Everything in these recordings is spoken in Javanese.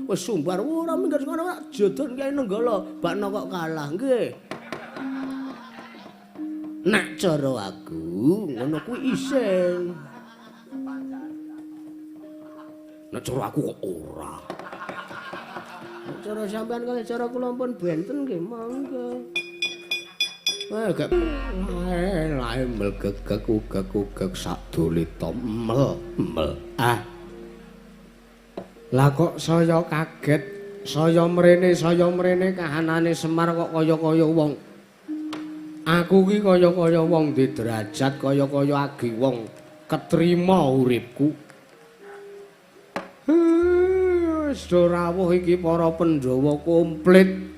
wis sumbar ora minggir ngono jodon kae nenggala bakno kok kalah nggih. Nek cara aku ngono kuwi isin. Nek cara aku kok ora. Nek cara sampean kali cara kula pun benten nggih monggo. Gak lae megegek sadolita mel. Lah kok saya kaget, saya mrene kahanane Semar kok kaya-kaya wong. Aku ki kaya-kaya wong di derajat, kaya-kaya agi wong ketrima uripku. Wis rawuh iki para Pandhawa komplit.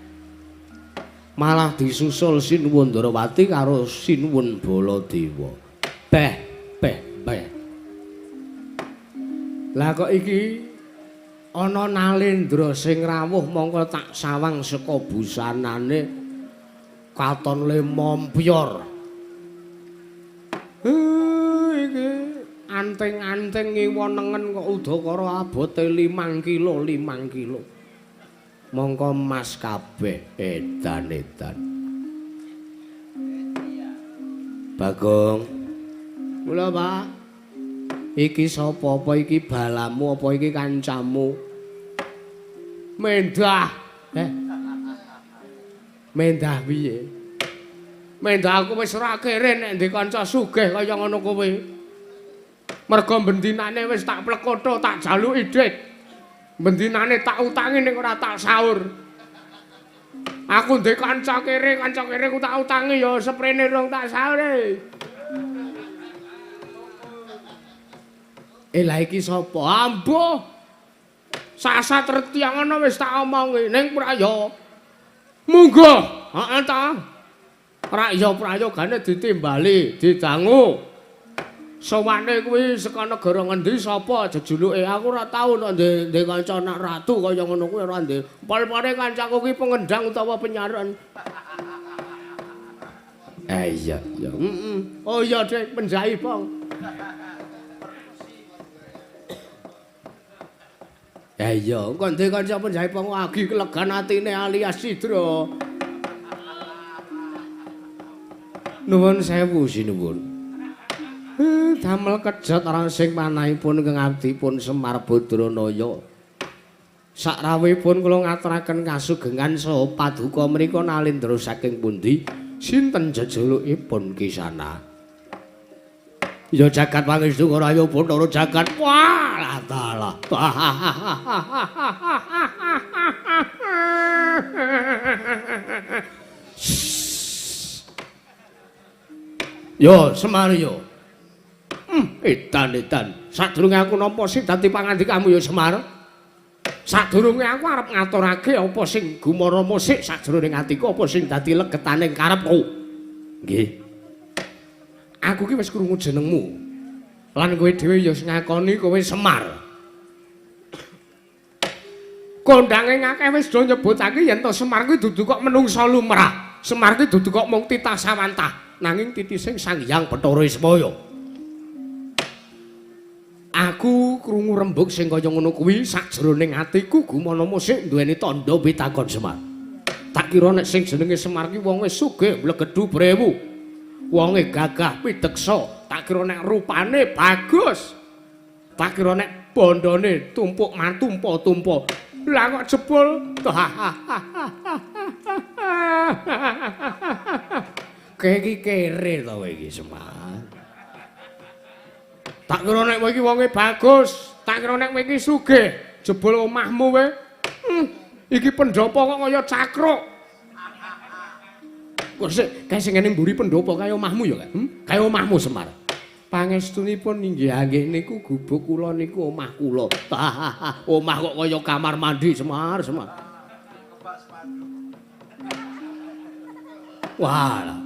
Malah disusul Sinuwun Ndarawati karo Sinuwun Baladewa. Beh. Lah kok iki ana Nalendra sing rawuh mongko tak sawang saka busanane katon lemompyor. Iki anteng-anteng ngiwonengen kok udakara abote 5 kilo. Mongko emas kabeh edan-edan. Bagong. Mula, Pak. Iki sapa apa iki balamu apa iki kancamu? Mendah. Mendah piye? Mendah aku wis ora kere nek ndek kanca sugih kaya ngono kowe. Mergo bendinane wis tak plekotho tak jaluki dhit. Bendinane tak utangi ning ora tak saur. Aku ndek kanca kere ku tak utangi ya seprene rong tak saure. Lah iki sapa? Ambuh. Sasat retiang ana wis tak omongi ning praya. Monggo. Heeh ta. Prayogane ditimbali, didangu. Sowane kuwi saka negara ngendi sapa jejuluke aku ora tau ndek kanca anak ratu kaya ngono kuwi ora ndek. Pol-pole kancaku ki pengendang utawa penyaran. Iya. Oh iya Dik, penjahit Bang. Iya, kok ndek kanca penjahit Bang agi kelegan atine alias Sidra. Nuwun sewu sinuwun. Damel kejot rangsing manahipun keng abdipun Semar Badranaya. Sakrawuhipun kula ngaturaken kasugengan saha paduka menika Nalendra saking pundi? Sinten jejulukipun Kisana? Ya jagat pangestu rayo Bathara jagat. Wah, dalah. Yo Semar yo. Edan. Sadurunge aku nampa sing dadi pangandikamu ya Semar. Sadurunge aku arep ngaturake apa sing gumarama sik sajroning atiku, apa sing dadi legetaning karepku. Nggih. Aku ki wis krungu jenengmu. Lan kowe dhewe ya ngakoni kowe Semar. Kondange ngakeh wis do nyebutake yen to Semar kuwi dudu kok menungsa lumrah. Semar kuwi dudu kok mung titah sawantah, nanging titising Sang Hyang Bathara Ismaya. Aku krungu rembug sing kaya ngono kuwi sajroning atiku gumanama sik duweni tandha pitakon Semar. Tak kira nek sing jenenge Semar ki wonge sugih mlegedhu brewu. Wonge gagah piteksa, tak kira nek rupane bagus. Tak kira nek bondone tumpuk mantumpa-tumpa. Lah kok jebul. Kayak kere to kowe iki Semar. Tak kira nek kowe iki wonge bagus, tak kira nek kowe iki sugih, jebul omahmu kowe. Iki pendopo kok kaya cakruk. Kok sik kae sing ngene mburi pendopo kaya omahmu ya, Kaya omahmu Semar. Pangestunipun inggih niku gubuk kula niku omah kula. Omah kok kaya kamar mandi Semar. Wah.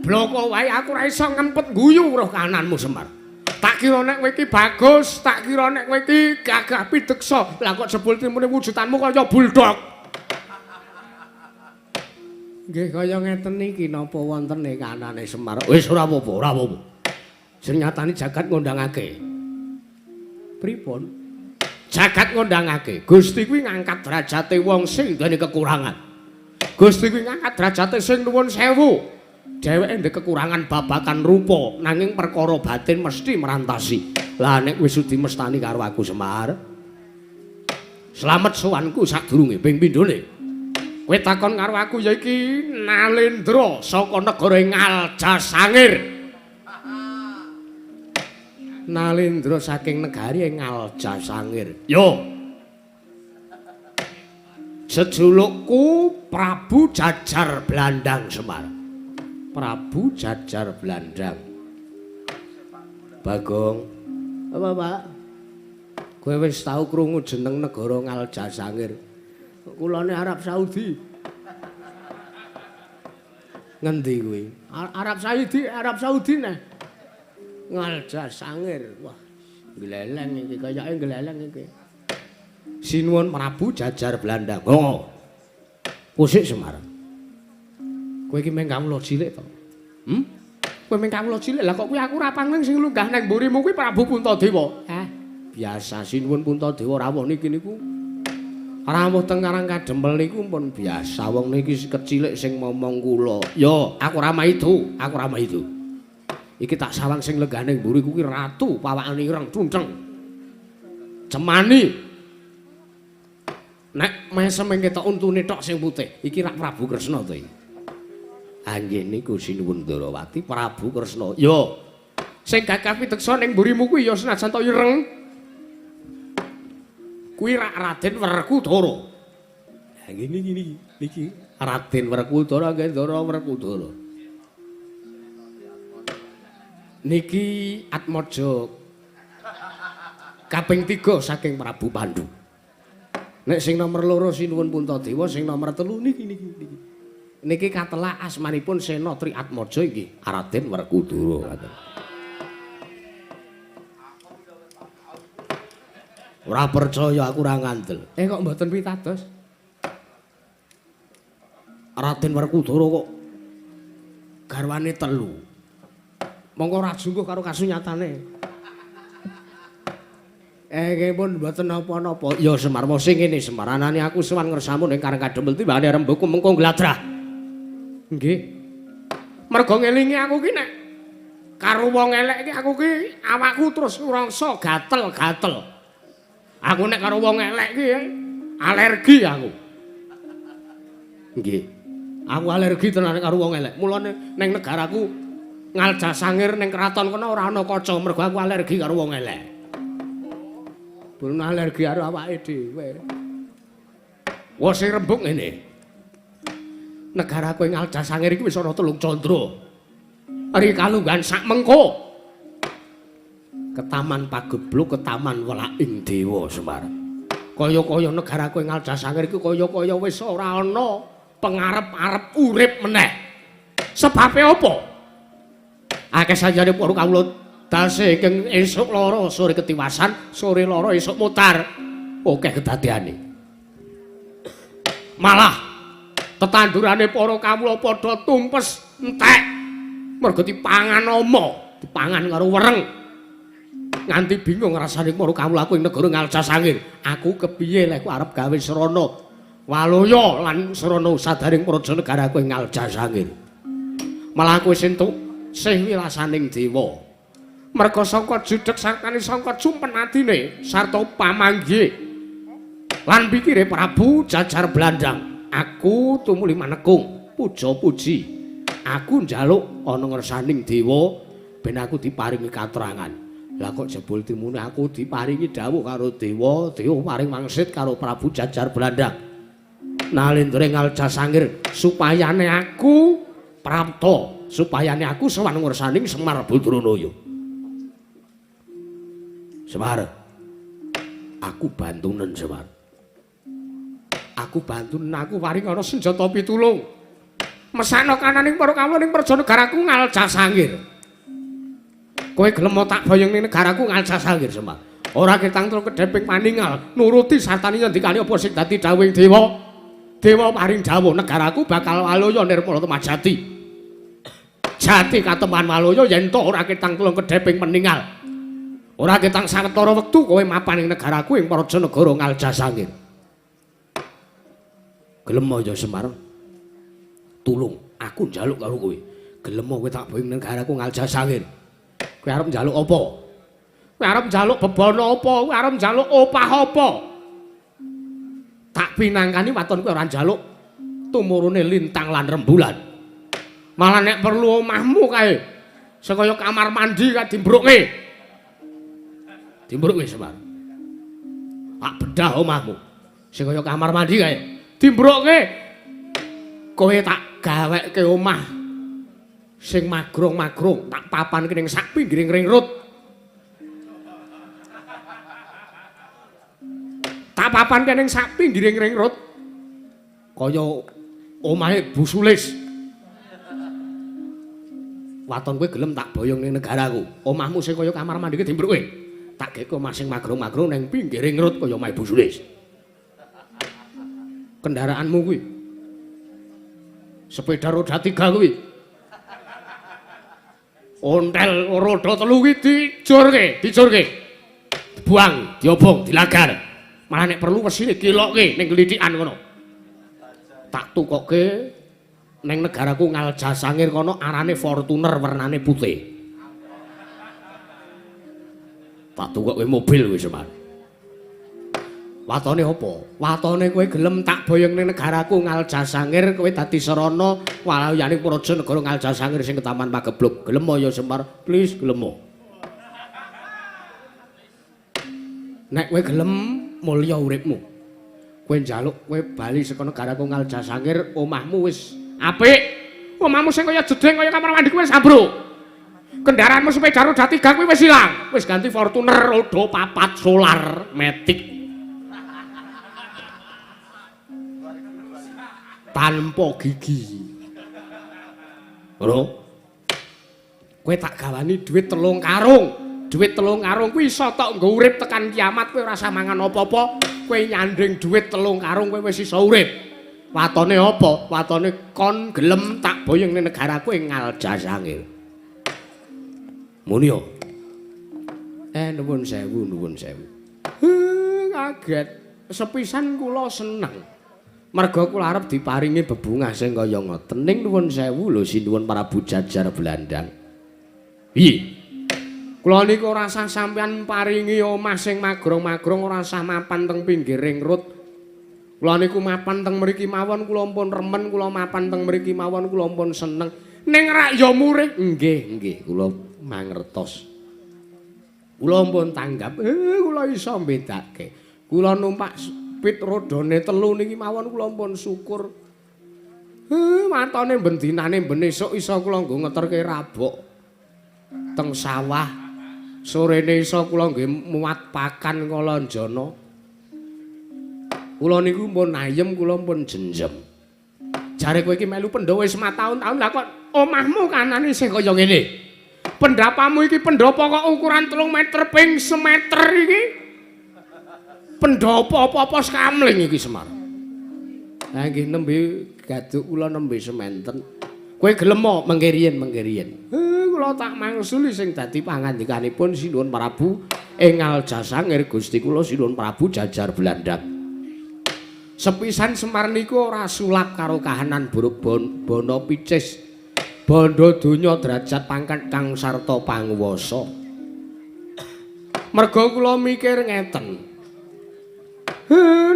Bloko wae aku ora iso ngempet guyu roh kananmu Semar. Tak kira nek kowe iki bagus, tak kira nek kowe iki gagah pideksa. Lah kok jebul timune wujudanmu kaya buldog. Nggih kaya ngeten iki napa wontene kanane Semar. Wis ora apa-apa. Sing nyatane jagat ngundangake. Pripun? jagat ngundangake. Gusti kuwi ngangkat derajate wong sing duweni kekurangan. Gusti kuwi ngangkat derajate sing nuwun sewu. Dheweke ndek kekurangan babagan rupa, nanging perkara batin mesti merantasi. Lah nek wis dimestani karo aku Semar. Slamet sowanku sadurunge ping pindhone. Kowe takon karo aku ya iki Nalendra saka negara Ngaljasangir. Nalendra saking negari Ngaljasangir. Yo. Sejulukku Prabu Jajar Blandang Semar. Prabu Jajar Blandang. Bagong. Apa, Pak? Kowe wis tau krungu jeneng negara Ngaljasangir. Kulane Arab Saudi. Ngendi kuwi? Arab Saudi neh. Ngaljasangir. Wah, gleleng iki kayake gleleng iki. Sinuwun Prabu Jajar Blandang. Oh. Kusik Semar. Kowe iki meng kawula cilik to? Kowe meng kawula cilik lah kok kuwi aku ora pangling sing lunggah nang mburimu kuwi Prabu Puntadewa. Biasa sinuwun Puntadewa rawuh niki niku. Rawuh teng Karang Kadempel niku pun biasa wong niki kecilik sing momong kula. Yo, aku ora maido, aku ora maido. Iki tak sawang sing lenggah ning mburi kuwi ratu pawakane ireng tunteng. Cemani. Nek mesem ketok untune tok sing putih, iki rak Prabu Kresna to iki. Nggih niku sinuwun Ndarawati Prabu Kresna. Yo. Sing gagah piteksa ning mburimu kuwi ya senajan to ireng. Kuwi rak Raden Werkudara. Ha ngene niki Raden Werkudara nggih Ndara Werkudara. Niki Atmaja kaping 3 saking Prabu Pandhu. Nek sing nomor 2 sinuwun Puntadewa, sing nomor 3 niki. Niki katelah asmanipun Sena Tri Atmaja nggih Raden Werkudara. Ora percaya aku ora ngandel. Kok mboten pitados? Raden Werkudara kok garwane 3. Monggo ora jungguh karo kasunyatane. Nggih pun mboten napa-napa. Ya Semar sing ngene Semar anane aku sowan ngersamu ning Karang Kadempel timbangane rembuku mengko ngladrah. Nggih. Mergo ngelingi aku ki nek karo wong elek iki aku ki awakku terus ngrasa gatel-gatel. Aku nek karo wong elek ki alergi aku. Nggih. Aku alergi tenan karo wong elek. Mulane ning negaraku Ngaljasangir ning kraton kono ora ana kaca mergo aku alergi karo wong elek. Bulun alergi karo awake dhewe. Wah sing rembug ngene. Negaraku ing Ngaljasangir iki wis ana 3 candra. Ari kalunggan sak mengko. Ketaman Pagebluk, Ketaman Welaking Dewa Semar. Kaya-kaya negaraku ing Ngaljasangir iki kaya-kaya wis ora ana pengarep-arep urip meneh. Sebabe apa? Akeh sanjane para kawula dase ingkang esuk lara sore ketiwasan, sore lara esuk mutar. Akeh kedadeane. Malah tetandurane para kawula padha tumpes entek. Mergo dipangan ama, dipangan karo wereng. Nganti bingung rasane para kawula aku ing negara Ngaljasangir. Aku kepiye lek aku arep gawe srana waloya lan srana sadaring praja negaraku ing Ngaljasangir. Malah aku wis entuk sih wilasaning dewa. Merga sangka judheg sartane sangka cumpenatine sarta pamanggih lan pikire Prabu Jajar Blandang. Aku tumuli manekung puja-puji. Aku njaluk ana ngersaning dewa ben aku diparingi katrangan. Lah kok jebul timune aku diparingi dawuh karo dewa, dewa paring wangsit karo Prabu Jajar Blandang. Nalendra Ngaljasangir supayane aku prapta, supayane aku sowan ngersaning Semar Badranaya. Semar. Aku bantunen Semar. Aku bantunen aku paring ana senjata pitulung. Mesakno kananing para kawula ning praja negaraku Ngaljasangir. Kowe gelem tak boyong ning negaraku Ngaljasangir Semar. Ora ketangtul kedheping paningal nuruti sartane nyandikane apa sing dadi dawuhing dewa. Dewa paring dawuh negaraku bakal waloya nirmala temajati. Jati katemban waloya yen to ora ketangtul kedheping paningal. Ora ketang sawetara wektu kowe mapan ing negaraku ing Praja Negara Ngaljasangir. Gelem ya Semar? Tulung, aku njaluk karo kowe. Gelem kowe tak bawa ing negaraku Ngaljasangir. Kowe arep njaluk apa? Kowe arep njaluk bebana apa? Kowe arep njaluk opah apa? Tak pinangkani waton kowe ora njaluk tumurune lintang lan rembulan. Malah nek perlu omahmu kae sekaya kamar mandi kae dimbrukke. Dimbrukke Semar. Tak bedah omahmu. Sekaya kamar mandi kae dimbrukke. Kowe tak gaweke omah sing magrong-magrong, tak papanke ning sak pinggiring ring rut. Tak papanke ning sak pinggiring ring rut. Kaya omahe Bu Sulis. Waton kowe gelem tak boyong ning negaraku. Omahmu sing kaya kamar mandi ki dimbrukke. Tak gek omah sing magrong-magrong ning pinggiring rut kaya omahe Bu Sulis. Kendaraanmu kuwi. Sepeda roda 3 kuwi. Ontel roda 3 kuwi dijorke. Dibuang, diobong, dilagar. Malah nek perlu wesine kilokke ning glithikan kono. Tak tukokke ning negaraku Ngaljasangir kono arane Fortuner wernane putih. Tak tukokke mobil kuwi Semar. Watone apa? Watone kowe gelem tak boyong ning negaraku Ngaljasangir, kowe dadi sarana walayaning Praja Negara Ngaljasangir sing ketaman Pagebluk. Gelem ya Semar? Please gelem. Nek kowe gelem mulya uripmu. Kowe njaluk kowe bali saka negaraku Ngaljasangir, omahmu wis apik. Omahmu sing kaya jedeng kaya kamar mandi kuwi wis ambruk. Kendaraanmu sepeda roda 3 kuwi wis ilang. Wis ganti Fortuner roda 4 solar matic. Tanpa gigi. Lho. Kowe tak gawani dhuwit 3 karung. Dhuwit 3 karung kuwi iso tok nggo urip tekan kiamat, kowe ora usah mangan apa-apa. Kowe nyanding dhuwit 3 karung kowe wis iso urip. Watone apa? Watone kon gelem tak boyong ning negaraku ing Ngaljasangir. Muni yo. Nuwun sewu, nuwun sewu. Kaget. Sepisan kula seneng. Merga kula arep diparingi bebungah sing kaya ngoten. Ning nuwun sewu lho sinuwun Prabu Jajar Blandang. Piye? Kula niku ora usah sampeyan paringi omah sing magrong-magrong, ora usah mapan teng pinggiring rut. Kula niku mapan teng mriki mawon kula pun remen, kula mapan teng mriki mawon kula pun seneng. Ning rak ya murih. Nggih, kula mangertos. Kula pun tanggap, kula iso mbedake. Kula numpak pit rodone 3 niki mawon kula pun syukur. Matane bendinane ben esuk iso kula nggo ngeterke rabok teng sawah. Sorene iso kula nggih muat pakan Kalanjana. Kula niku pun ayem, kula pun jenjem. Jare kowe iki melu pendhawa wis mataun-taun lah kok omahmu kanane sing kaya ngene. Pendapamu iki pendhapa kok ukuran 3 meter ping semeter iki. Pendhapa apa-apa skamling iki Semar. Lah nggih nembe gaduk kula nembe sementen. Kowe gelem mengke riyen. Kula tak mangsuli sing dadi pangandikanipun Sinuwun Prabu ing Ngaljasangir Gusti kula Sinuwun Prabu Jajar Blandang. Sepisan Semar niku ora sulap karo kahanan Buruk Bono Picis. Bandha donya derajat pangkat kang sarta panguwasa. Merga kula mikir ngeten.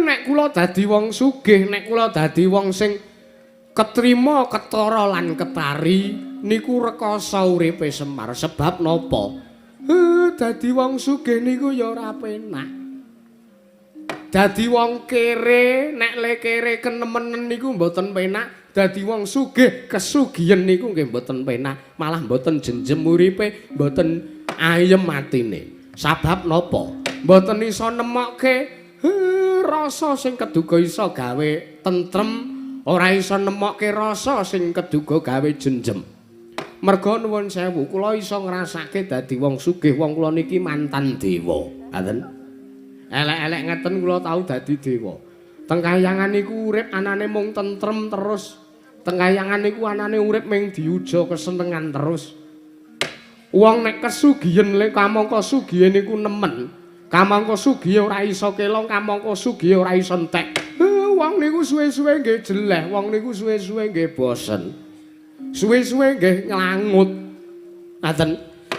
Nek kula dadi wong sugih, nek kula dadi wong sing ketrima ketara lan ketari niku rekoso uripe Semar. Sebab napa? Dadi wong sugih niku ya ora penak. Dadi wong kere, nek le kere kenemenen niku mboten penak. Dadi wong sugih, kesugihan niku nggih mboten penak. Malah mboten jenjem uripe, mboten ayem atine. Sabab napa? Mboten iso nemokke rasa sing keduga iso gawe tentrem, ora iso nemokke rasa sing keduga gawe jenjem. Merga nuwun sewu, kula iso ngrasake dadi wong sugih, wong kula niki mantan dewa. Ngaten. Elek-elek ngeten kula tau dadi dewa. Teng kahyangan niku urip anane mung tentrem terus. Teng kahyangan niku anane urip mung diuja kesenengan terus. Wong nek kesugihan le kamangka sugihe niku nemen. Kamangka sugihe ora iso kelong, kamangka sugihe ora iso entek. Wong niku suwe-suwe nggih jeleh, wong niku suwe-suwe nggih bosen. Suwe-suwe nggih nglangut. Ngaten.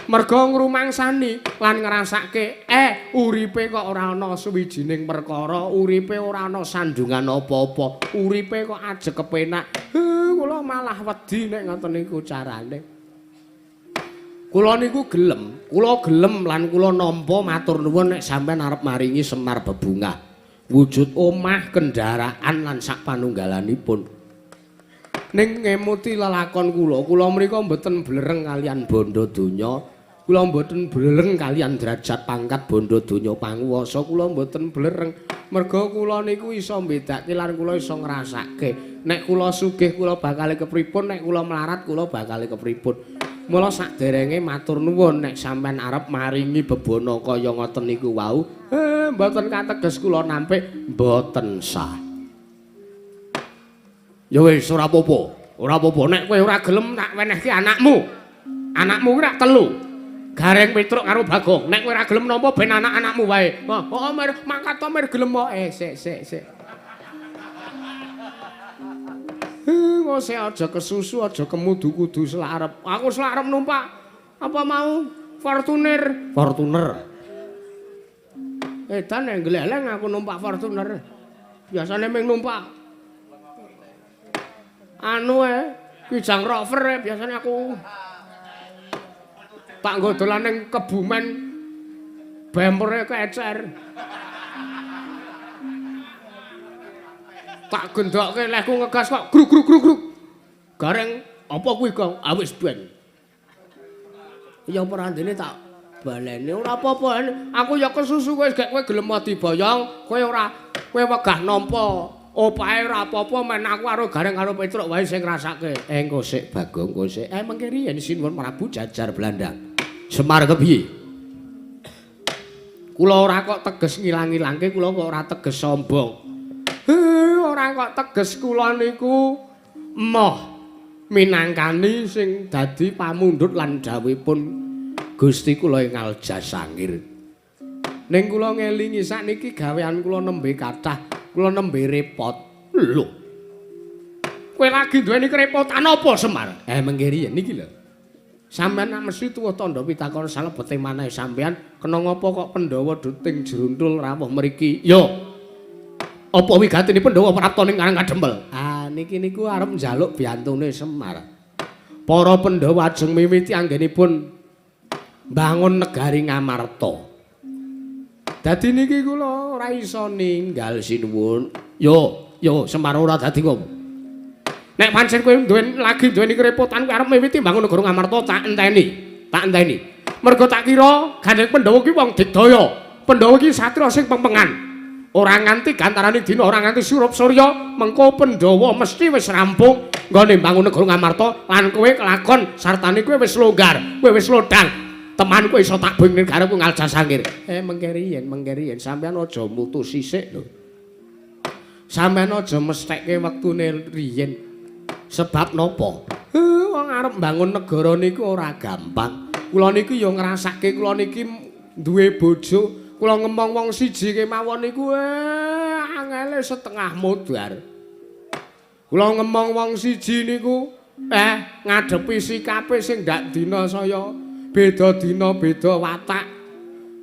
Merga ngrumangsani lan ngrasake uripe kok ora ana suwijining perkara, uripe ora ana sandungan apa-apa, uripe kok ajeg kepenak. Kula malah wedi nek ngoten niku carane. Kula niku gelem lan kula nampa matur nuwun nek sampean arep maringi Semar bebungah. Wujud omah, kendaraan lan sak panunggalanipun. Ning ngemuti lelakon kula mriku mboten blereng kalian bondo donya. Kula mboten blereng kalian derajat pangkat bondo donya panguwasa, kula mboten blereng. Merga kula niku iso mbedakake lan kula iso ngrasake. Nek kula sugih kula bakal kepripun, nek kula melarat kula bakal kepripun. Mula sakderenge matur nuwun nek sampean arep maringi bebono kaya ngoten niku wau, mboten kateges kula nampik mboten sah. Ya wis ora apa-apa. Ora apa-apa nek kowe ora gelem tak wenehke anakmu. Anakmu kuwi rak telu. Gareng Petruk karo Bagong. Nek kowe ora gelem nampa ben anak-anakmu wae. Oh, mangkat to mir gelem kok. Sik. Ngose aja kesusu, aja kemudu-kudu selarep. Aku selarep numpak apa mau Fortuner. Edan nek gleleng aku numpak Fortuner. Biasane mung numpak anu Kijang Rover biasane aku tak nggo dolan ning Kebumen bempere kecer. Tak gendokke lehku ngegas kok gruk. Gareng apa kuwi, Gong? Wis ben. Ya perandene tak baleni ora apa-apa. Aku ya kesusu wis gek kowe gelem diboyong, kowe wegah nampa opahe ora apa-apa men aku karo Gareng karo Petruk wae sing ngrasake. Engko sik Bagong kowe sik. Mengke riyen sinuwun Prabu Jajar Blandang. Semar kepiye? Kula ora kok teges ngilang-ilangke, kula kok ora teges sombong. Ora kok teges kula niku emoh minangkani sing dadi pamundhut lan dawuhipun Gusti kula ing Aljasangir. Ning kula ngelingi sakniki gawean kula nembe kathah, kula nembe repot. Lho. Kowe lagi duweni kerepotan apa, Semar? Mengke riyen niki lho. Sampeyan mesti tuwuh tandha pitakon salebete maneh sampeyan kena ngapa kok Pandhawa duting jeruntul rawuh mriki? Yo. Apa wigatine Pandhawa prapta ning Karang Kadempel? Niki niku arep njaluk biantune Semar. Para Pandhawa ajeng miwiti anggenipun bangun negari Ngamarta. Dadi niki kula ora iso ninggal sinuwun. Yo, Semar ora dadi ngopo. Nek pancen kowe lagi duweni kerepotan kowe arep miwiti bangun negara Ngamarta tak enteni. Mergo tak kira Gandeng Pandhawa ki wong digdaya. Pandhawa ki satria sing pengpengan. Ora nganti gantarane dina, ora nganti surup surya, mengko Pandhawa mesti wis rampung nggone bangun negara Ngamarta lan kowe kelakon sartane kowe wis longgar, kowe wis lodang. Teman kowe iso tak bing ning garepku Aljasangir. Mengke riyen sampean aja mutus sisik lho. Sampean aja mesthekke wektune riyen. Sebab napa? Wong arep mbangun negara niku ora gampang. Kula niku ya ngrasake kula niki duwe bojo, kula ngomong wong siji kemawon niku angele setengah modar. Kula ngomong wong siji niku ngadepi sikape sing ndak dina saya beda dina beda watak.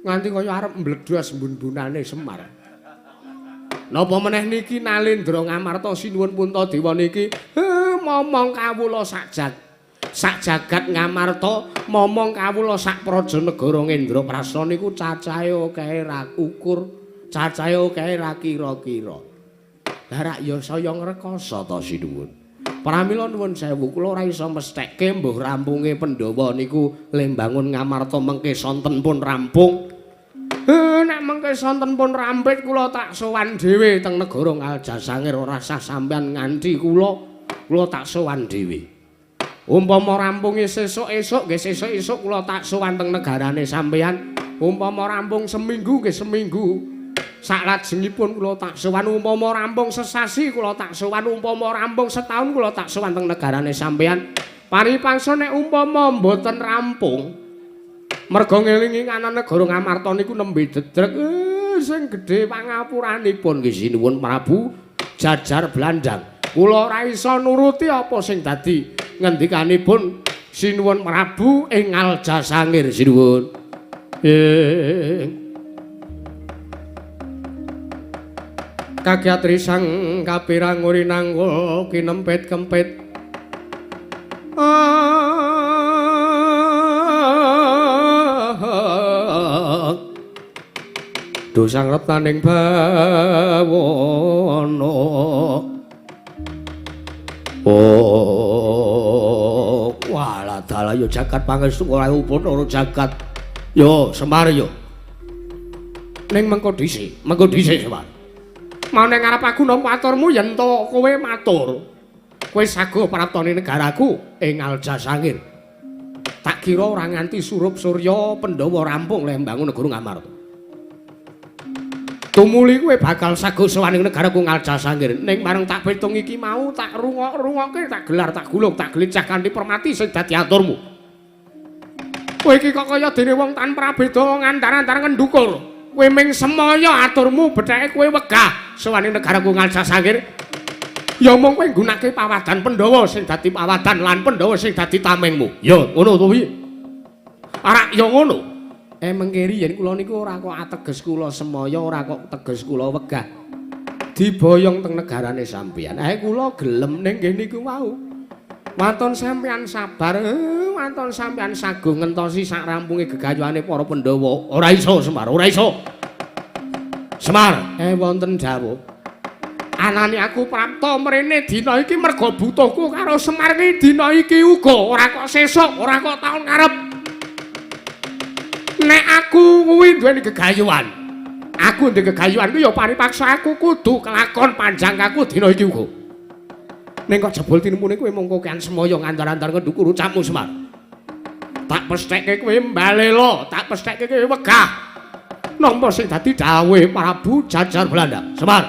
Nganti kaya arep mbledhos mbun-bunane Semar. Napa meneh niki Nalendra Ngamarta sinuwun Puntadewa niki momong kawula sak jagat Ngamarta, momong kawula sak Prajanegara Ngendraprasta niku cacahe akeh ra ukur, cacahe akeh ra kira-kira. Lah rak ya saya ngrekoso to sinuwun. Pramila nuwun sewu kula ora iso mesthekke mbuh rampunge Pandhawa niku le mbangun Ngamarta mengke sonten pun rampung. Nek mengke sonten pun rampit kula tak sowan dhewe teng negara Aljasangir ora sah sampean nganti kula tak sowan dhewe. Umpama rampunge sesuk-esuk nggih sesuk-esuk kula tak sowan teng negarane sampean. Umpama rampung seminggu nggih seminggu. Saklajengipun kula tak sowan umpama rampung sesasi kula tak sowan umpama rampung setahun kula tak sowan teng negarane sampean. Paripangsa nek umpama mboten rampung Merga ngelingi kanan negara Ngamarta niku nembe dedreg sing gedhe pangapuranipun nggih sinuwun Prabu Jajar Blandang. Kula ora isa nuruti apa sing dadi ngendikanipun sinuwun Prabu ing Aljasangir sinuwun. Kagyatri sang kapirang urinangul kinempit-kempit dosang reptaning bawana walah dalah yo jagat pangestu ora upana jagat yo Semar yo ning mengko dhisik Semar mau ning ngarep aku nampa aturmu yen to kowe matur kowe sago praptane negaraku ing Aljasangir tak kira ora nganti surup surya Pandhawa rampung le mbangun negara Ngamarta tumuli kowe bakal sago sowaning negaraku Aljasangir ning marang tak pitung iki mau tak rungok-rungokke tak gelar tak gulung tak glicah kanthi permati sing dadi aturmu kowe iki kok kaya dene wong tanpa beda ngandar-andar ngendukur kowe ming semaya aturmu betheke kowe wegah sowaning negaraku Aljasangir ya mung kowe nggunakake pawadan Pandhawa sing dadi pawadan lan Pandhawa sing dadi tamengmu ya ngono to piye arak ya ngono mengkiri yen kula niku ora kok ateges kula semaya ora kok teges kula wegah diboyong teng negarane sampeyan kula gelem ning nggih niku wau Wanton sampeyan sabar, wanton sampeyan sago ngentosi sak rampunge gegayuhane para Pandhawa. Ora iso Semar, ora iso. Semar, wonten dawuh. Anane aku prapta mrene dina iki merga butuhku karo Semar iki dina iki uga ora kok sesuk, ora kok taun ngarep. Nek aku kuwi duweni gegayuhan. Aku ndek gegayuhan ku ya paripaksa aku kudu kelakon panjang aku dina iki uga. Ning kok jebul tinemune kowe mung kokean semaya ngandar-andar ngendukur ucapmu Semar. Tak pesthekke kowe mbalela, tak pesthekke kowe wegah. Nampa sing dadi dawuhe Prabu Jajar Belanda. Semar.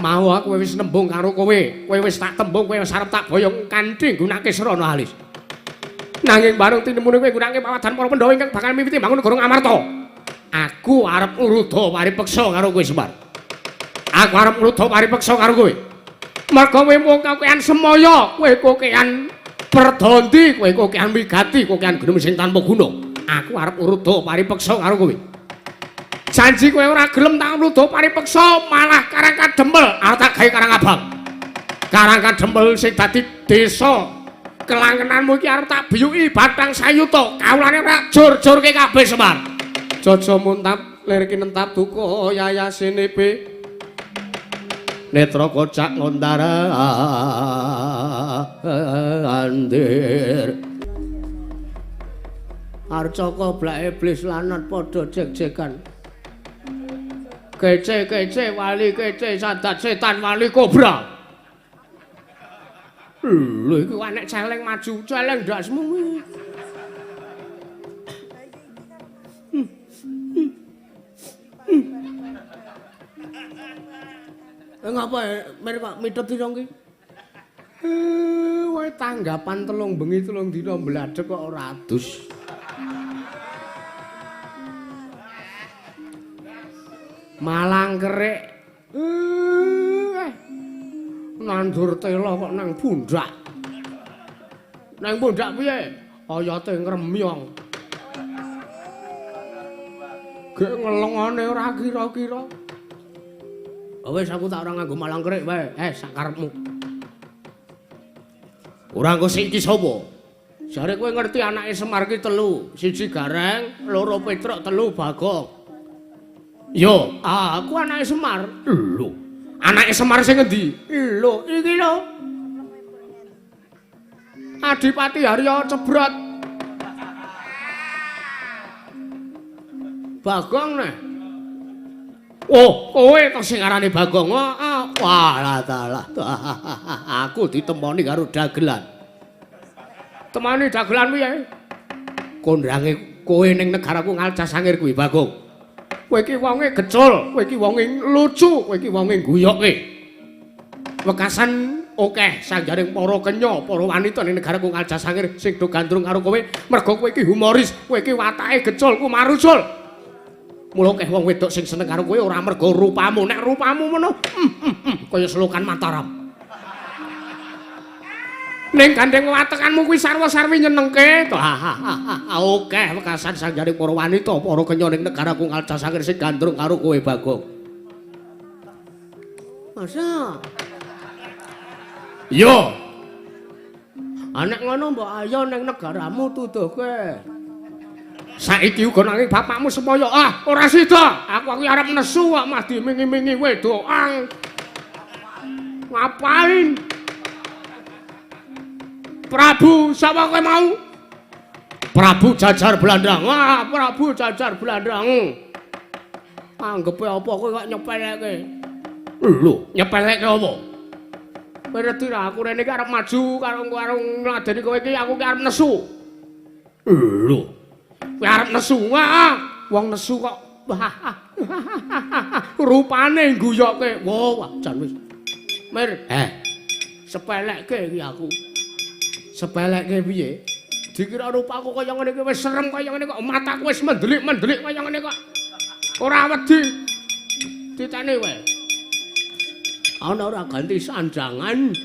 Mau aku wis nembung karo kowe, kowe wis tak tembung, kowe wis arep tak boyong kanthi nggunakake srana alis. Nanging bareng tinemune kowe nggunakake pawadan para Pandhawa ingkang bakal miwiti bangun negara Ngamarta. Aku arep ngruda paripeksa karo kowe Semar. Aku arep ngruda paripeksa karo kowe. Merga kowe mung kokean semaya, kowe kokean perdondi, kowe kokean wigati, kokean gunung sing tanpa guna. Aku arep ngruda paripeksa karo kowe. Janji kowe ora gelem tak ngruda paripeksa, malah Karang Kadempel arep tak gawe Karang Abang. Karang Kadempel sing dadi desa kelangenanmu iki arep tak biyuki Bathang Sayuta. Kawulane ora jur-jurke kabeh Semar. Jaja muntap lir kinentap duka yayasine pe. Netra kocak ngontara andir arca koblak iblis lanat padha jek-jekan kece-kece wali kece sadat setan wali kobra lho iku anek celeng maju celeng ndasmu ngapa mer kok mitet ira iki? Wae tanggapan telung bengi telung dina mbladhek kok ora adus. Malang kerik. Nandur tela kok nang pundak. Nang pundak piye? Oyate ngremyong. Gek ngelongane ora kira-kira. Wis aku tak ora nganggo malang kerik wae. Sakarepmu. Ora engko sik iki sapa? Jare kowe ngerti anake Semar ki telu, siji Gareng, loro Petruk, telu Bagong. Yo, aku anake Semar. Lho. Anake Semar sing endi? Lho, iki lho. Adipati Harya Cebrot. Bagong neh. Oh, kowe to sing arane Bagong. Walah dalah. Aku ditemoni karo dagelan. Temani dagelan piye? Kondrange kowe ning negaraku Aljasangir kuwi, Bagong. Kowe iki wonge gecul, kowe iki wonge lucu, kowe iki wonge guyokke. Wekasan Oke, sanggaring para kenya, para wanita ning negaraku Ngaljasangir sing do gandrung karo kowe, mergo kowe iki humoris, kowe iki watake gecul, ku marujul. Mula akeh wong wedok sing seneng karo kowe ora mergo rupamu, nek rupamu ngono kaya selokan Mataram. Ning gandeng watekanmu kuwi sarwa-sarwi nyenengke to. Oke, wekasan sanggaring para wanita, para kenya ning negaraku Ngaljasangir sing gandrung karo kowe Bagong. Masa yo. Anek ngono mbok ayo ning negaramu tuduhke. Saiki uga nanging bapakmu supaya ora sida. Aku arep nesu kok mah dimingi-mingi wedokan. Ngapain? Prabu sapa kowe mau? Prabu Jajar Blandang. Wah, Prabu Jajar Blandang. Anggepe apa kowe kok nyepelekke? Lho, nyepelekke apa? Berarti aku rene iki arep maju karo ngladeni kowe iki aku arep nesu. Lho. Kowe arep nesu. Wong nesu kok rupane guyokke. Wah, jan wis. Mir, sepelekke iki aku. Sepelekke piye? Dikira rupaku kaya ngene iki wis serem kaya ngene kok mataku wis mendelik-mendelik kaya ngene kok. Ora wedi. Ditene wae. Ana ora ganti sanjangan.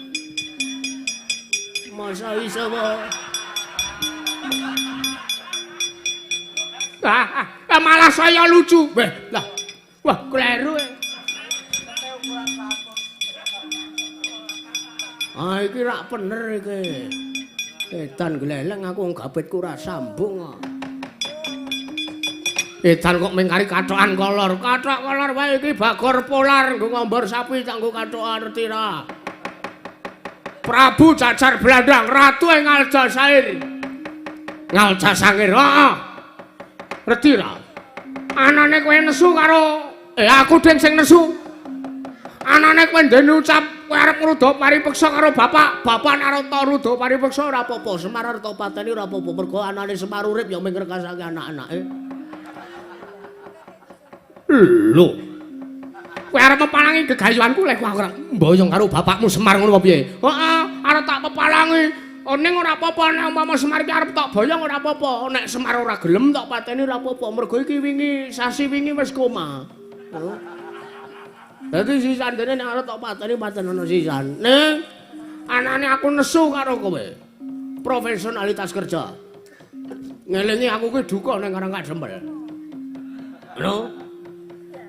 Masa iso malah saya lucu. Lah. Wah, kleru. Iki rak bener iki. Edan gleleng aku gabetku ora sambung kok. Edan kok mengkari kathokan kolor. Kathok kolor wae iki bagor polar nggo ngombor sapi tak nggo kathokan ngerti ra. Prabu Jajar Blandang, ratu ing Ngaljasangir. Ngaljasangir. Heeh. Ngerti ra? Anane kowe nesu karo aku ding sing nesu. Anane kowe ndene ucap kowe arep ngruda paripeksa karo bapak Narata ruda paripeksa ora apa-apa. Semar arta pateni ora apa-apa mergo anane Semar urip ya mung ngrekasake anak-anake. Lho. Kowe arep mepalangi gegayuhanku lek kowe ora mboyong karo bapakmu Semar ngono apa piye? Heeh, arep tak pepalangi. Ning ora apa-apa nek umpama Semar iki arep tak boyong ora apa-apa. Nek Semar ora gelem tak pateni ora apa-apa. Mergo iki sasi wingi wis koma. Dadi sisan dene nek arep tak pateni ana sisan. Ning anane aku nesu karo kowe. Profesionalitas kerja. Ngelingi aku kuwi duka ning Karangkadempel. Lho.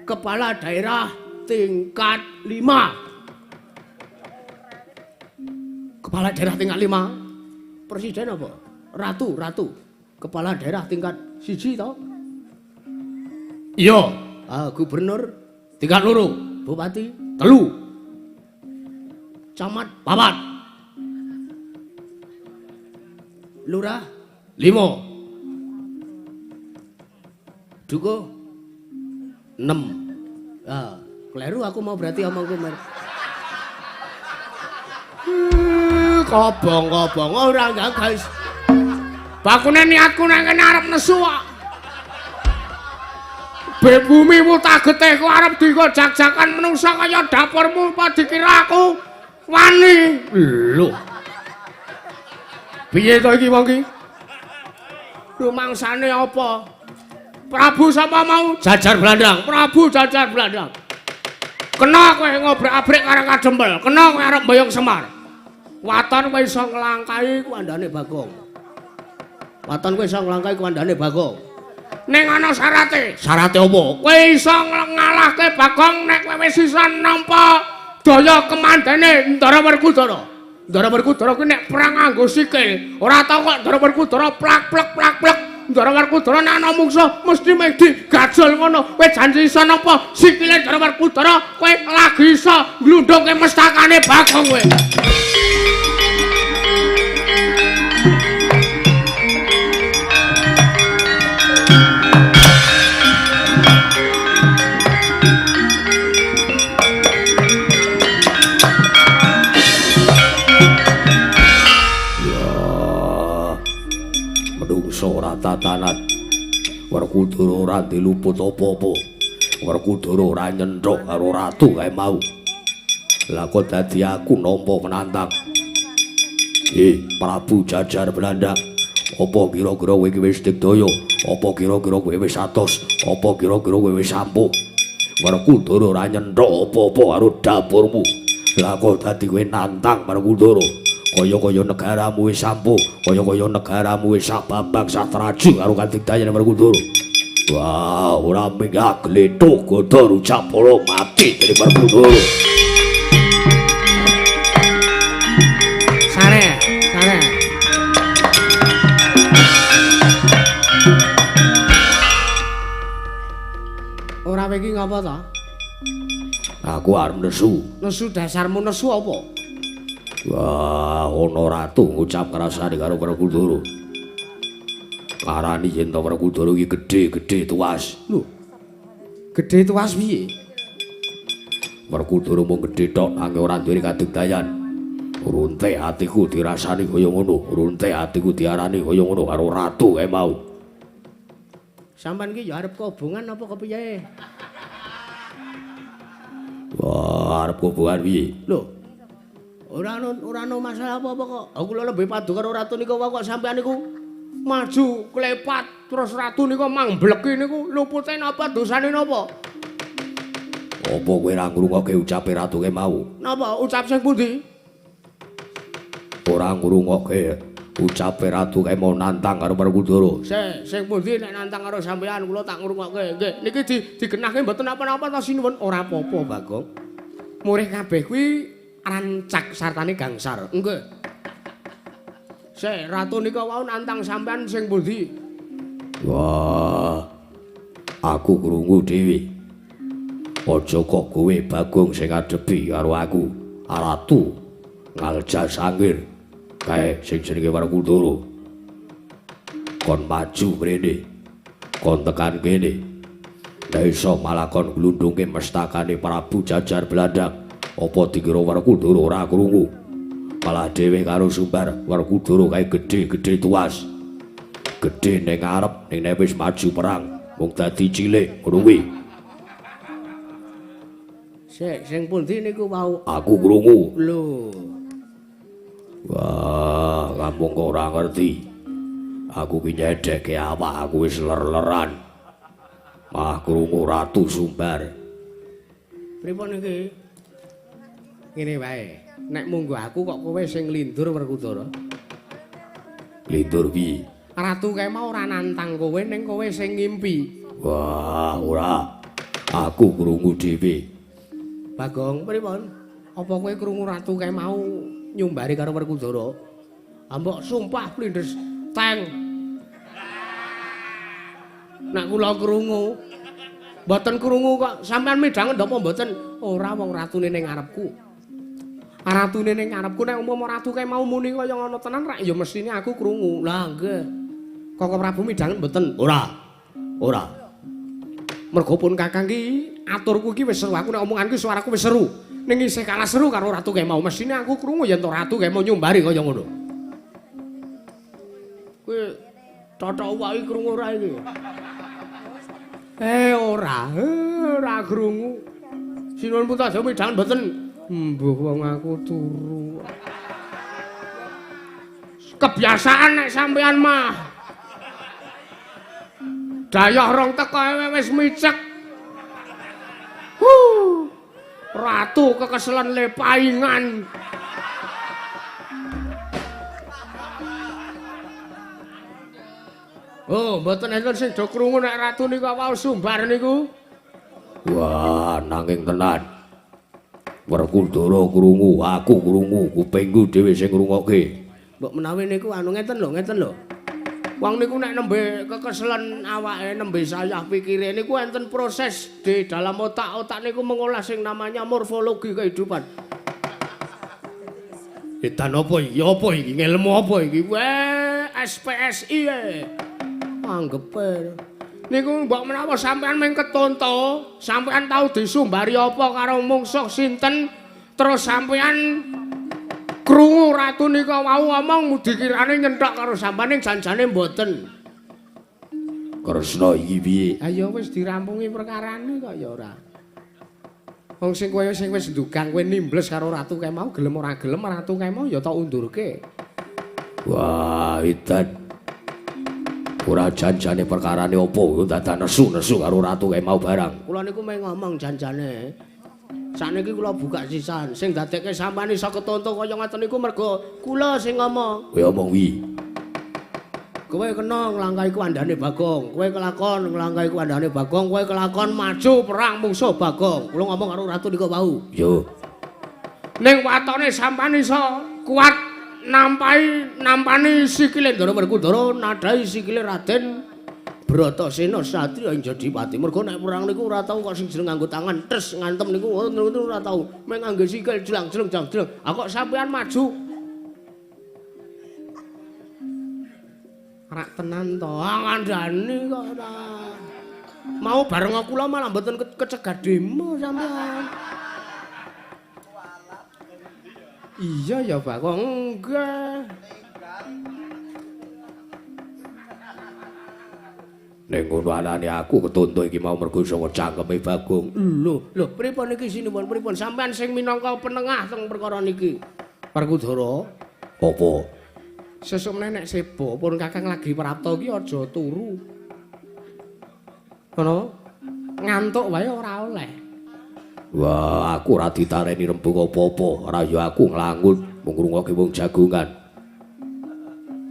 Kepala daerah tingkat 5. Kepala daerah tingkat 5. Presiden apa? Ratu. Kepala daerah tingkat 1 to? Iya. Gubernur tingkat 2, bupati 3. Camat 4. Lurah 5. Duko 6. Kleru aku mau berarti omongku mer. Kobong-kobong ora enggak guys. Bakune niatku nang kene arep nesu kok. Be bumimu tagete ku arep digojak-jakan menungsa kaya dapurmu apa dikira aku wani. Lho. Piye to iki wong iki? Rumangsane apa? Prabu sapa mau? Jajar Blandang. Prabu Jajar Blandang. Kena kowe ngobrak-abrik Karangkadempel. Kena kowe arep mboyong Semar. Waton kowe iso nglangkahi kuandane Bagong. Waton kowe iso nglangkahi kuandane Bagong. Ning ana syarate. Syarate apa? Kowe iso ngalahke Bagong nek kowe wis iso nampa daya kemandene Ndara Werkudara. Ndara Werkudara kuwi nek perang nganggo sikil, ora tau kok Ndara Werkudara plak-plek. Ndara Werkudara nek ana mungsuh mesti mesti gajol ngono. Kowe janji iso nampa sikile Ndara Werkudara, kowe lagi iso glundhungke mestakane Bagong kowe. Ora tatanat Werkudara ora diluput apa-apa. Werkudara ora nyenthok karo ratu kae mau. Lah kok dadi aku nampa penantang. Prabu Jajar Belanda. Apa kira-kira kowe iki wis digdaya? Apa kira-kira kowe wis atos? Apa kira-kira kowe wis ampuh? Werkudara ora nyenthok apa-apa karo dapurmu. Lah kok dadi kowe nantang Werkudara? Kaya-kaya negaramu wis ampuh, kaya-kaya negaramu wis sababak satraju karo kadigdayan Werkudara. Wah, ora minggat glethuk godha rucap para mati dari Werkudara. Sare. Ora kowe iki ngapa to? Aku arep nesu. Nesu dasarmu nesu apa? Wah, ana ratu ngucap ngrasani karo Werkudara. Karani yen to Werkudara iki gedhe tuas. Lho. Gedhe tuas piye? Werkudara mung gedhe tok nanging ora duwe kadigdayan. Runte atiku dirasani kaya ngono, runte atiku diarani kaya ngono karo ratu kae mau. Sampeyan iki ya arep kobongan apa kepiye? Wah, arep kobongan piye? Lho. Ora ono masalah apa-apa kok. Aku lho lebih padu karo ratu niku kok sampeyan niku maju klepat terus ratu niku mangbleki niku lupute napa dosane napa? Apa kowe ora ngrungokke ucape ratu kae mau? Napa ucap sing pundi? Ora ngrungokke ucape ratu kae mau nantang karo Werkudara. Sing pundi nek nantang karo sampeyan kula tak ngrungokke. Nggih, niki digenahke mboten apa-apa ta sinuwun. Ora apa-apa, Bagong. Murih kabeh kuwi rancak sartane gangsar. Nggih. Ratu nika wau nantang sampeyan sing pundi? Wah. Aku krungu dhewe. Aja kok kowe Bagong sing ngadepi karo aku. Ratu Ngalja Sangir. Kae sing jenenge Werkudara. Kon maju mrene. Kon tekan kene. Nek iso malah kon glundhungke mestakane Prabu Jajar Belanda. Apa dikira Werkudara ora krungu? Malah dhewe karo Sumbar Werkudara kae gedhe tuas. Gedhe ning ngarep ning nek wis maju perang mung dadi cilik ngono kuwi. Sing pundi niku wau? Aku krungu. Lho. Wah, kamu kok ora ngerti. Aku ki nyedekke awak aku wis ler-leran. Mah krungu Ratu Sumbar. Pripun iki? Ngene wae. Nek munggo aku kok kowe sing nglindur Werkudara. Nglindur piye? Ratu kae mau ora nantang kowe ning kowe sing ngimpi. Wah, ora. Aku krungu dhewe. Bagong, pripun? Apa kowe krungu ratu kae mau nyumbari karo Werkudara? Ambok sumpah blindes teng. Nek kula krungu, mboten krungu kok. Sampeyan midangen apa mboten? Ora wong ratune ning ngarepku. Ratune ning ngarepku nek umpama ratu kae mau muni kaya ngono tenan rak ya mestine aku krungu. Lah nggih. Kok Prabu midangen mboten? Ora. Mergo pun Kakang ki aturku ki wis seru. Aku nek omonganku suaraku wis seru. Ning isih kalah seru karo ratu kae mau. Mestine aku krungu yen to ratu kae mau nyumbari kaya ngono. Kowe cocok wae krungu ora iki? Ora krungu. Sinuwun Putraja midangen mboten? Mbuh wong aku turu. Kebiasaan nek sampean mah. Dayah rong teko wis micek. Ratu kekeselen le paingan. Oh, mboten enten sing do krungu nek ratu niku wau Sumbar niku. Wah, nanging tenan. Werkudara krungu, aku krungu, kupingku dhewe sing ngrungokke. Mbok menawi niku anu ngeten lho. Wong niku nek nembe kekeselen awake, nembe sayah pikire niku enten proses di dalam otak niku mengolah sing namanya morfologi kehidupan. Edan apa iki? Apa iki? Ngelmu apa iki? Weh, SPSI anggepe. Niku mbok menawa sampean mung ketonto, sampean tau disumbari apa karo mungsuh sinten, terus sampean krungu ratu nika wau ngomong dikirane nyenthok karo sampeyan ning janjane mboten. Kresna iki piye? Ha ya wis dirampungi perkarane kok ya ora. Wong sing kowe sing wis ndugang kowe nimbles karo ratu kae mau gelem ora gelem ratu kae mau ya tak undurke. Wah, Idan. Ora janjane perkarane opo dadak nesu-nesu karo ratu kae mau barang. Kula niku meh ngomong janjane. Sakniki kula buka sisan sing dadekke sampean iso ketonto kaya ngoten niku mergo kula sing ngomong. Kowe omong wi. Kowe kena nglangkahi kuwandane Bagong. Kowe kelakon nglangkahi kuwandane Bagong, kowe kelakon maju perang musuh Bagong. Kula ngomong karo ratu niku wau. Yo. Ning watone sampean iso kuat nampani sikile Ndara Werkudara, nadhahi sikile Raden Bratasena satriya Jodipati. Mergo nek perang niku ora tau kok sing jeneng nganggo tangan tes ngantem niku ora tau. Meng nganggo sikil jlang-jleng. Ah kok sampean maju rak tenan to, ngandani kok ora. Mau bareng kula malah mboten kecegat demo sampean. Iya ya, Pak. Kok enggak. Ning ngono anane aku ketonto iki mau mergo saka cangkeme Bagong. Lho, pripun iki sinipun pripun sampean sing minangka penengah teng perkara niki? Werkudara, Apa? sesuk meneh nek sebo pun Kakang lagi prapta iki aja turu. Ngono. Ngantuk wae ora oleh. Wah, aku ora ditareni rembug apa-apa, ora ya aku nglangun mung ngrungokke wong jagongan.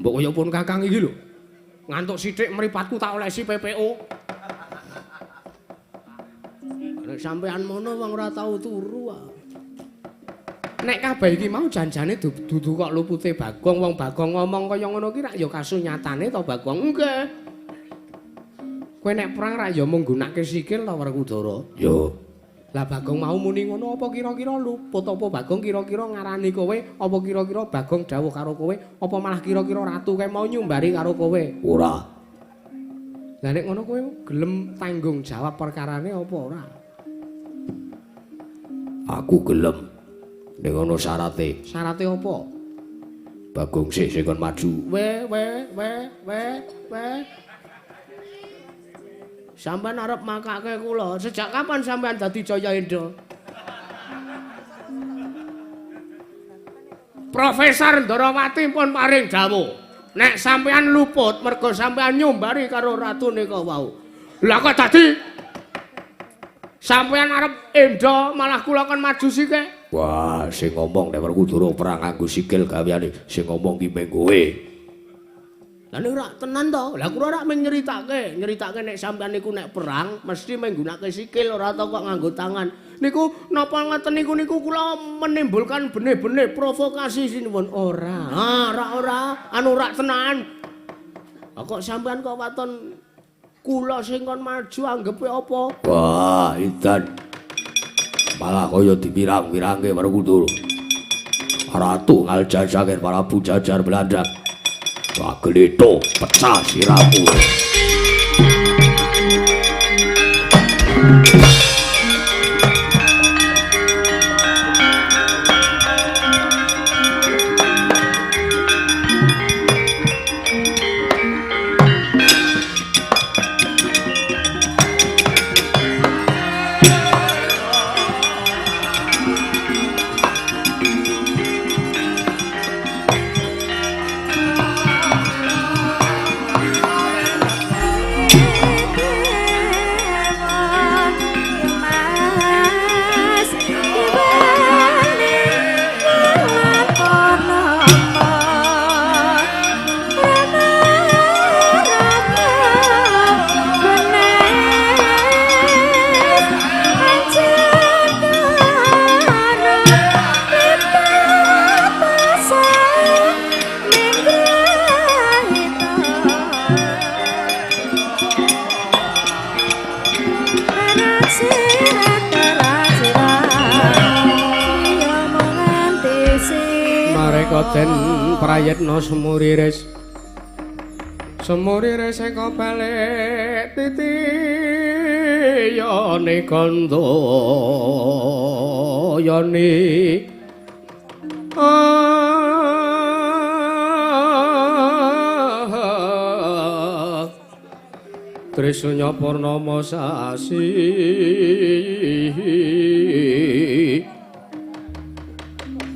Mbok kaya pun Kakang iki lho. Ngantuk sithik mripatku tak olesi PPO. Nek sampean mono wong ora tau turu ah. Nek kabeh iki mau janjane dudu kok lupute Bagong, wong Bagong ngomong kaya ngono ki rak ya kasunyatane to Bagong. Nggih. Kowe nek perang rak ya mung gunakake sikil to Werkudara. Yo. Lah Bagong mau muni ngono apa kira-kira luput apa Bagong kira-kira ngarani kowe, apa kira-kira Bagong dawuh karo kowe, apa malah kira-kira ratu kae mau nyumbari karo kowe? Ora. Lah nek ngono kowe gelem tanggung jawab perkarane apa ora? Aku gelem. Ning ono syarate. Syarate apa? Bagong sik kon maju. Sampeyan arep makake kula. Sejak kapan sampeyan dadi Jaya Indra? Profesor Ndarawati pun paring dawuh. Nek sampeyan luput mergo sampeyan nyumbari karo ratu nika wau. Lah kok dadi sampeyan arep Indra malah kula kon maju sike? Wah, sing ngomong nek Werkudara perang nganggo sikil gaweane, sing ngomong ki meng kowe. Lah nek ora tenan to. Lah kula rak mung nyeritake nek sampeyan niku nek perang mesti menggunakake sikil ora tau kok nganggo tangan. Niku napa ngoten niku kula menimbulkan benih-benih provokasi sinipun. Ora. Ora anu rak tenan. Lah kok sampeyan kok waton kula sing kon maju anggepe apa? Wah, Idan. Malah kaya dipirang-pirangke Werkudara. Ratu Ngaljasangir para bujajar Belanda. Wah, gelito pecah siramu. Den prayitna semuriris eka balik titiyane gandayani Trisnya purnama sasi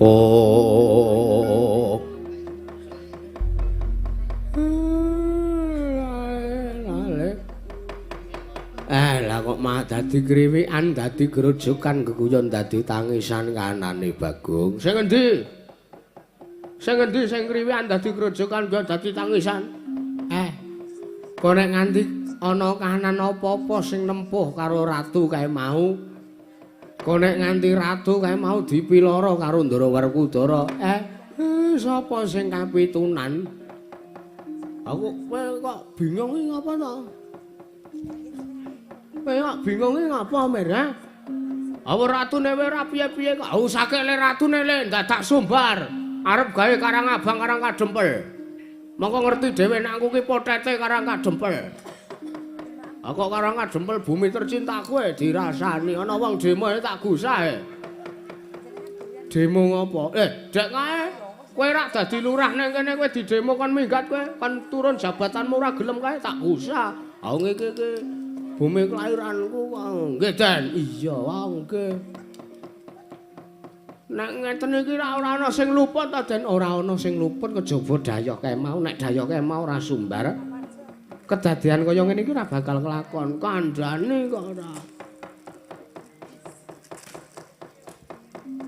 Oh. Lah kok mah dadi kriwikan, dadi grojokan geguyon dadi tangisan kanane Bagong. Sing endi? Sing endi sing kriwikan dadi grojokan kok dadi tangisan? Kok nek nganti ana kahanan apa-apa sing nempuh karo ratu kae mau. Kok nek nganti ratu kae mau dipiloro karo Ndara Werkudara. Sapa sing kapitunan? Aku kowe kok bingung iki ngapa to? Kowe kok bingung iki ngapa, Mir? Apa ratune ora piye-piye kok usake le ratune le dadak sumbar. Arep gawe Karang Abang Karang Kadempel. Mongko ngerti dhewe nek aku ki potete Karang Kadempel. Kok Karang Kadempel bumi tercintaku dirasani ana wong demo tak gusahe. Demo ngopo? Dek kae kowe rak dadi lurah nang kene kowe didemo kon minggat kowe kon turun jabatanmu ora gelem kae tak gusah. Ha iki bumi kelairanku wong. Nggih, Den. Iya, wong nggih. Nek ngeten iki ora ana sing luput ta, Den? Ora ana sing luput kejaba Dayoh Kemau. Nek Dayoh Kemau ora sumbar, kedadian kaya ngene iki ora bakal kelakon. Kandhane kok ora.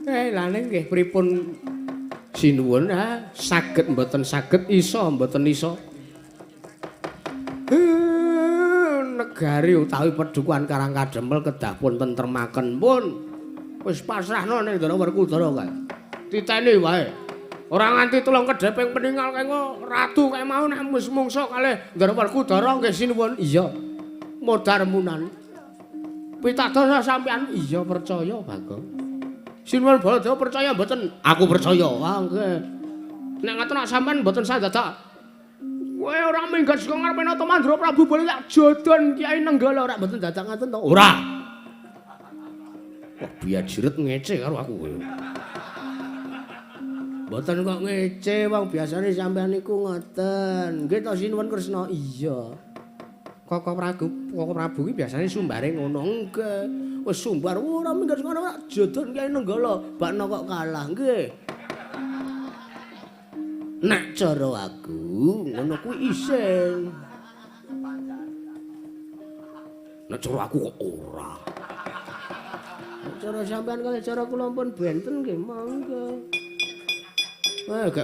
Lah nggih pripun sinuwun saged mboten saged isa mboten isa. Negari utawi Padukuhan Karang Kadempel kedah pun tentremaken pun wis pasrahno ning Ndara Werkudara kae. Titeni wae. Ora nganti tulung kedheping peninggal kae ratu kae mau nek wis mungsuh kalih Ndara Werkudara nggih sinuwun. Iya. Modar munan. Pitados sampean iya percaya Bagong. Sinuwun Baladewa percaya mboten? Aku percaya. Ah nggih. Nek ngaten sampean mboten sadadak kowe ora minggat saka ngarepe Nata Mandra Prabu boleh tak jodon Kyai Nenggala ora mboten dadak ngaten to? Ora. Kok biar jiret ngece karo aku kowe. Mboten kok ngece wong biasane sampean niku ngoten. Nggih to sinuwun Kresna? Iya. Koko Prabu ki biasane sumbare ngono nggih. Wis sumbar ora minggat saka ora jodon Kyai Nenggala. Bakno kok kalah nggih. Nek cara aku ngono kuwi isin. Nek cara aku kok ora. Cara sampean kali cara kula pun benten nggih monggo. Gak